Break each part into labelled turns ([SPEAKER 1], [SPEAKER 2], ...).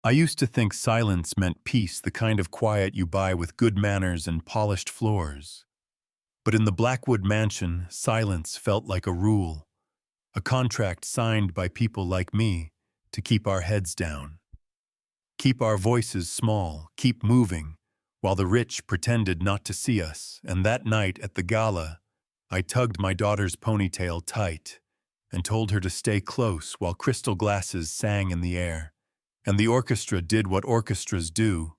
[SPEAKER 1] I used to think silence meant peace, the kind of quiet you buy with good manners and polished floors. But in the Blackwood mansion, silence felt like a rule, a contract signed by people like me to keep our heads down, keep our voices small, keep moving, while the rich pretended not to see us. And that night at the gala, I tugged my daughter's ponytail tight and told her to stay close while crystal glasses sang in the air. And the orchestra did what orchestras do,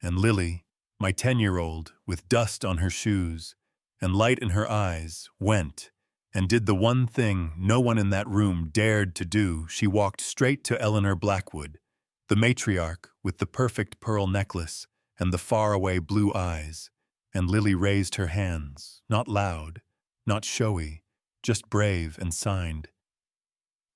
[SPEAKER 1] and Lily, my 10-year-old, with dust on her shoes and light in her eyes, went and did the one thing no one in that room dared to do. She walked straight to Eleanor Blackwood, the matriarch with the perfect pearl necklace and the faraway blue eyes, and Lily raised her hands, not loud, not showy, just brave, and signed,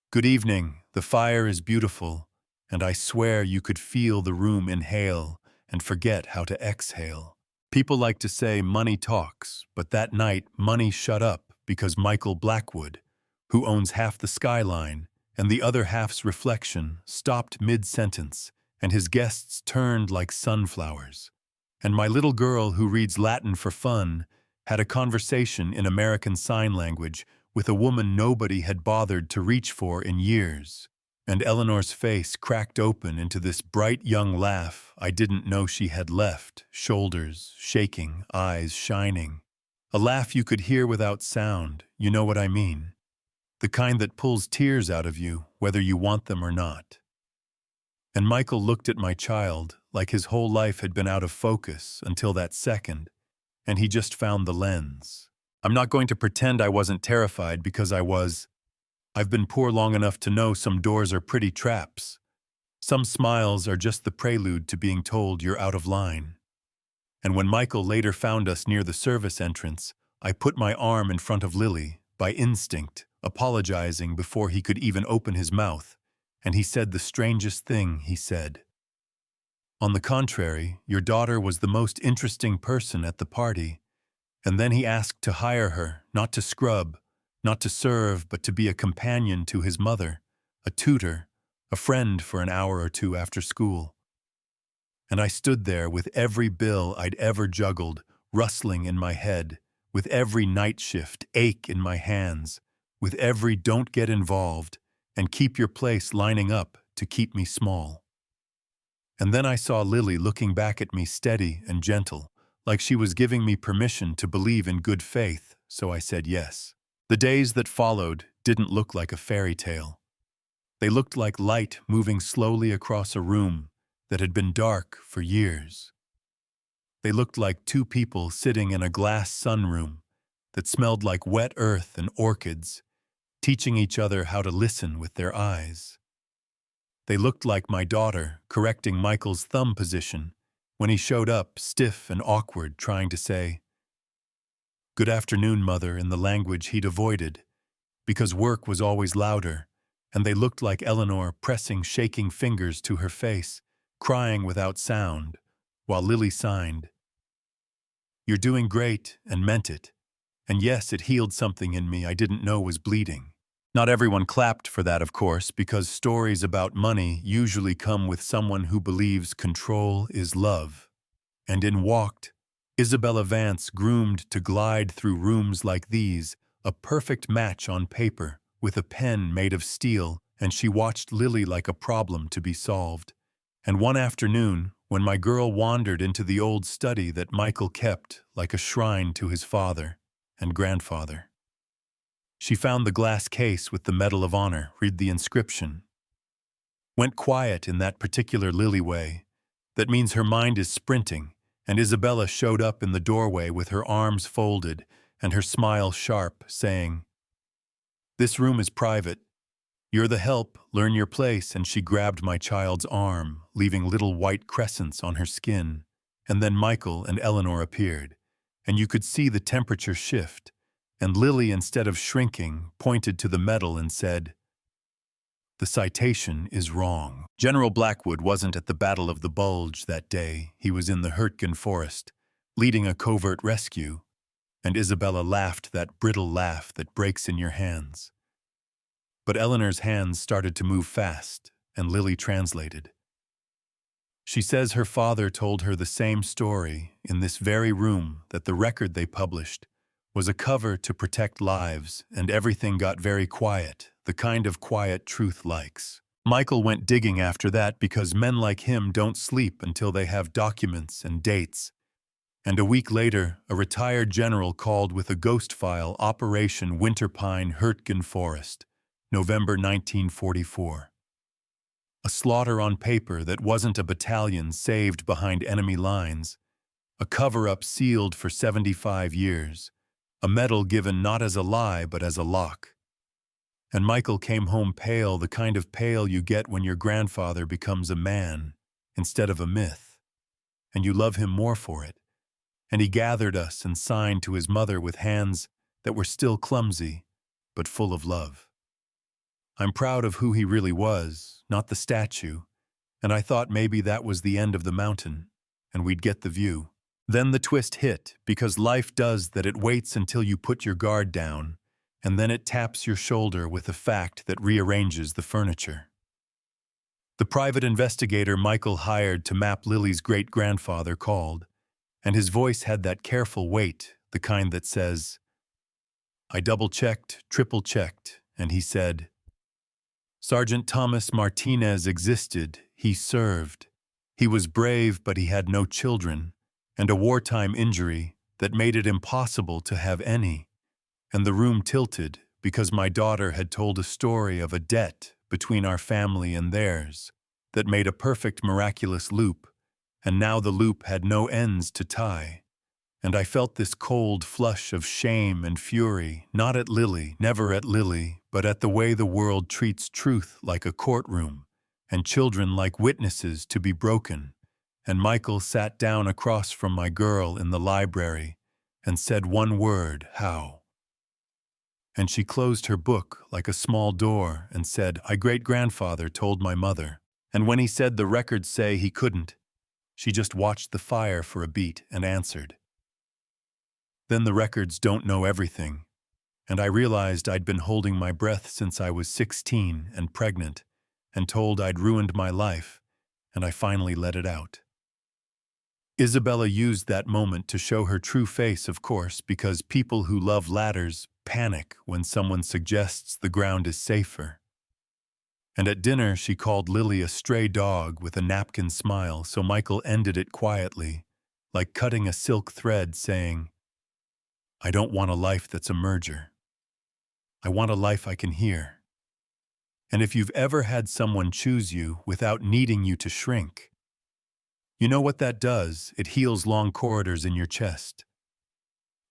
[SPEAKER 1] "Good evening, the fire is beautiful, and I swear you could feel the room inhale and forget how to exhale." People like to say money talks, but that night money shut up because Michael Blackwood, who owns half the skyline and the other half's reflection, stopped mid-sentence, and his guests turned like sunflowers. And my little girl, who reads Latin for fun, had a conversation in American Sign Language with a woman nobody had bothered to reach for in years. And Eleanor's face cracked open into this bright young laugh I didn't know she had left, shoulders shaking, eyes shining. A laugh you could hear without sound, you know what I mean. The kind that pulls tears out of you, whether you want them or not. And Michael looked at my child like his whole life had been out of focus until that second, and he just found the lens. I'm not going to pretend I wasn't terrified, because I was. I've been poor long enough to know some doors are pretty traps. Some smiles are just the prelude to being told you're out of line. And when Michael later found us near the service entrance, I put my arm in front of Lily, by instinct, apologizing before he could even open his mouth, and he said the strangest thing. He said, "On the contrary, your daughter was the most interesting person at the party." And then he asked to hire her, not to scrub, not to serve, but to be a companion to his mother, a tutor, a friend for an hour or two after school. And I stood there with every bill I'd ever juggled rustling in my head, with every night shift ache in my hands, with every "don't get involved" and "keep your place" lining up to keep me small. And then I saw Lily looking back at me, steady and gentle, like she was giving me permission to believe in good faith, so I said yes. The days that followed didn't look like a fairy tale. They looked like light moving slowly across a room that had been dark for years. They looked like two people sitting in a glass sunroom that smelled like wet earth and orchids, teaching each other how to listen with their eyes. They looked like my daughter correcting Michael's thumb position when he showed up, stiff and awkward, trying to say, "Good afternoon, Mother," in the language he'd avoided, because work was always louder. And they looked like Eleanor pressing shaking fingers to her face, crying without sound, while Lily signed, "You're doing great," and meant it. And yes, it healed something in me I didn't know was bleeding. Not everyone clapped for that, of course, because stories about money usually come with someone who believes control is love. And in walked Isabella Vance, groomed to glide through rooms like these, a perfect match on paper, with a pen made of steel, and she watched Lily like a problem to be solved. And one afternoon, when my girl wandered into the old study that Michael kept like a shrine to his father and grandfather, she found the glass case with the Medal of Honor, read the inscription. Went quiet in that particular Lily way. That means her mind is sprinting, and Isabella showed up in the doorway with her arms folded and her smile sharp, saying, "This room is private. You're the help, learn your place," and she grabbed my child's arm, leaving little white crescents on her skin. And then Michael and Eleanor appeared, and you could see the temperature shift, and Lily, instead of shrinking, pointed to the medal and said, "The citation is wrong." General Blackwood wasn't at the Battle of the Bulge that day. He was in the Hurtgen forest, leading a covert rescue, and Isabella laughed that brittle laugh that breaks in your hands. But Eleanor's hands started to move fast, and Lily translated. She says her father told her the same story in this very room, that the record they published was a cover to protect lives, and everything got very quiet, the kind of quiet truth likes. Michael went digging after that because men like him don't sleep until they have documents and dates. And a week later, a retired general called with a ghost file, Operation Winterpine Hurtgen Forest, November 1944. A slaughter on paper that wasn't a battalion saved behind enemy lines, a cover-up sealed for 75 years, a medal given not as a lie but as a lock. And Michael came home pale, the kind of pale you get when your grandfather becomes a man instead of a myth, and you love him more for it. And he gathered us and signed to his mother with hands that were still clumsy, but full of love. I'm proud of who he really was, not the statue, and I thought maybe that was the end of the mountain, and we'd get the view. Then the twist hit, because life does that. It waits until you put your guard down, and then it taps your shoulder with a fact that rearranges the furniture. The private investigator Michael hired to map Lily's great-grandfather called, and his voice had that careful weight, the kind that says, I double-checked, triple-checked, and he said, Sergeant Thomas Martinez existed, he served. He was brave, but he had no children, and a wartime injury that made it impossible to have any. And the room tilted because my daughter had told a story of a debt between our family and theirs that made a perfect miraculous loop, and now the loop had no ends to tie. And I felt this cold flush of shame and fury, not at Lily, never at Lily, but at the way the world treats truth like a courtroom, and children like witnesses to be broken. And Michael sat down across from my girl in the library and said one word, how? And she closed her book like a small door and said, "My great-grandfather told my mother." And when he said the records say he couldn't, she just watched the fire for a beat and answered. Then the records don't know everything, and I realized I'd been holding my breath since I was 16 and pregnant, and told I'd ruined my life, and I finally let it out. Isabella used that moment to show her true face, of course, because people who love ladders panic when someone suggests the ground is safer. And at dinner she called Lily a stray dog with a napkin smile, so Michael ended it quietly, like cutting a silk thread, saying, I don't want a life that's a merger. I want a life I can hear. And if you've ever had someone choose you without needing you to shrink, you know what that does? It heals long corridors in your chest.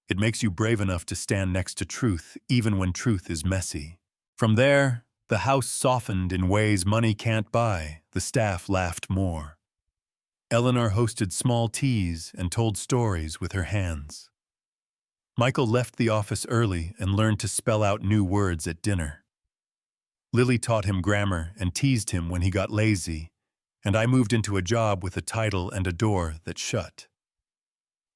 [SPEAKER 1] It makes you brave enough to stand next to truth, even when truth is messy. From there, the house softened in ways money can't buy. The staff laughed more. Eleanor hosted small teas and told stories with her hands. Michael left the office early and learned to spell out new words at dinner. Lily taught him grammar and teased him when he got lazy, and I moved into a job with a title and a door that shut.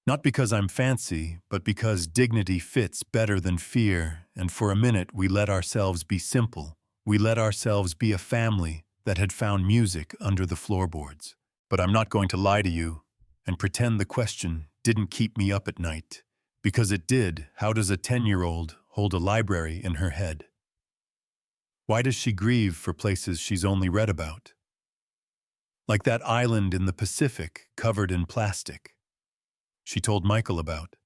[SPEAKER 1] Not because I'm fancy, but because dignity fits better than fear, and for a minute we let ourselves be simple. We let ourselves be a family that had found music under the floorboards. But I'm not going to lie to you and pretend the question didn't keep me up at night, because it did. How does a 10-year-old hold a library in her head? Why does she grieve for places she's only read about? Like that island in the Pacific covered in plastic she told Michael about.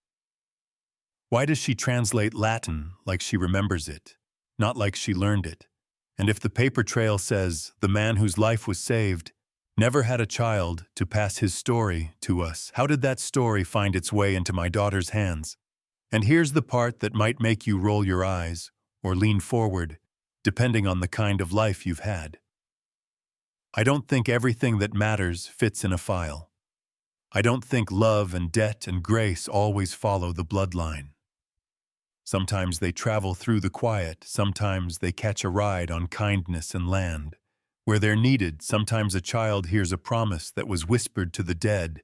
[SPEAKER 1] Why does she translate Latin like she remembers it, not like she learned it? And if the paper trail says the man whose life was saved never had a child to pass his story to us, how did that story find its way into my daughter's hands? And here's the part that might make you roll your eyes or lean forward, depending on the kind of life you've had. I don't think everything that matters fits in a file. I don't think love and debt and grace always follow the bloodline. Sometimes they travel through the quiet, sometimes they catch a ride on kindness and land. Where they're needed, sometimes a child hears a promise that was whispered to the dead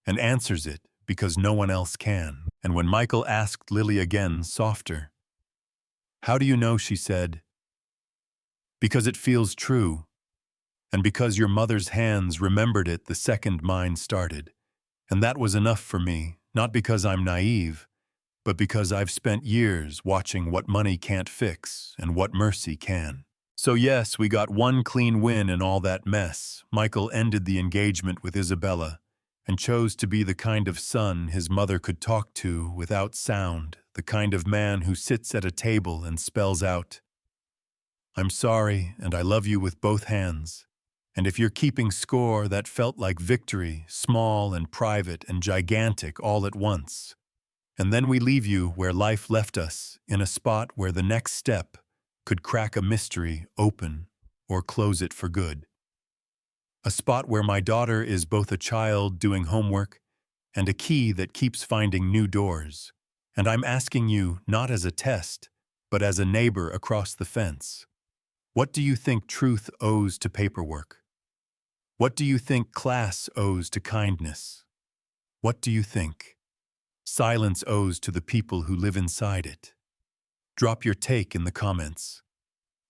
[SPEAKER 1] and answers it because no one else can. And when Michael asked Lily again, softer, "How do you know?" she said, "Because it feels true." And because your mother's hands remembered it the second mine started. And that was enough for me, not because I'm naive, but because I've spent years watching what money can't fix and what mercy can. So yes, we got one clean win in all that mess. Michael ended the engagement with Isabella and chose to be the kind of son his mother could talk to without sound, the kind of man who sits at a table and spells out, "I'm sorry and I love you with both hands." And if you're keeping score, that felt like victory, small and private and gigantic all at once. And then we leave you where life left us, in a spot where the next step could crack a mystery open or close it for good. A spot where my daughter is both a child doing homework and a key that keeps finding new doors. And I'm asking you not as a test, but as a neighbor across the fence. What do you think truth owes to paperwork? What do you think class owes to kindness? What do you think silence owes to the people who live inside it? Drop your take in the comments.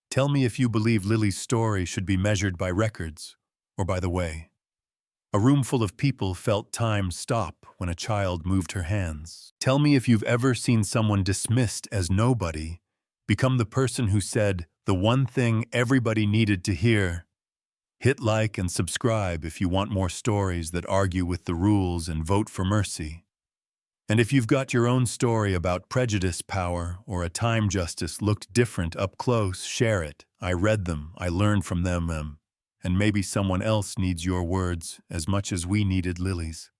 [SPEAKER 1] Tell me if you believe Lily's story should be measured by records or by the way a room full of people felt time stop when a child moved her hands. Tell me if you've ever seen someone dismissed as nobody become the person who said the one thing everybody needed to hear. Hit like and subscribe if you want more stories that argue with the rules and vote for mercy. And if you've got your own story about prejudice power or a time justice looked different up close, share it. I read them, I learned from them, and maybe someone else needs your words as much as we needed Lily's.